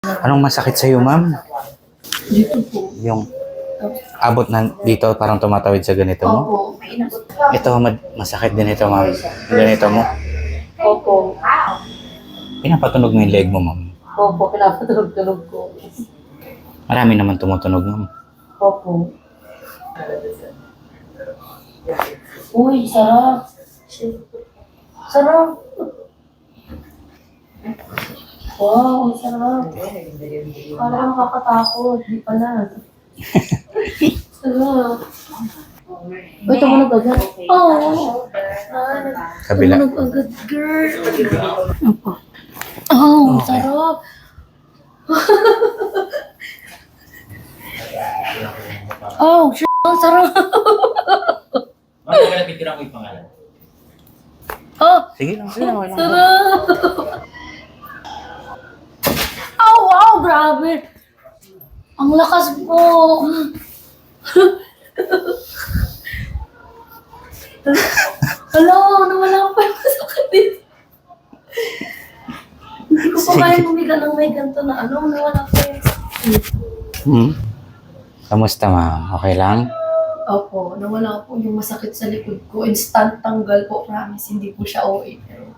Anong masakit sa'yo, ma'am? Dito po. Yung abot na dito, parang tumatawid sa ganito mo? Opo. May inabot. Ito, masakit din ito, ma'am. Ganito mo. Opo. Pinapatunog mo yung leg mo, ma'am. Opo, pinapatulog-tulog ko. Marami naman tumutunog, ma'am. Opo. Uy, sarap. Sarap. Wow, sarap. Parang nakakatakot. Di pala. Sarap. Uy, tumunog agad. Oh. Kabila. Tumunog agad, girl. Opo. Oh, Okay. sarap. Oh, shit. Ang sarap. Ma'am, okay na picture ko yung pangalan. Oh, Sige lang, sige lang. Wala lang. sarap. Oh, wow, grabe. Ang lakas po. Hello, nawala pa yung masakit dito. Hindi ko pa kaya humiga ng may ganito na ano, nawala pa yung sakit. Kamusta, ma'am? Okay lang? Opo, nawala po yung masakit sa likod ko. Instant tanggal po, promise. Hindi po siya OA. Pero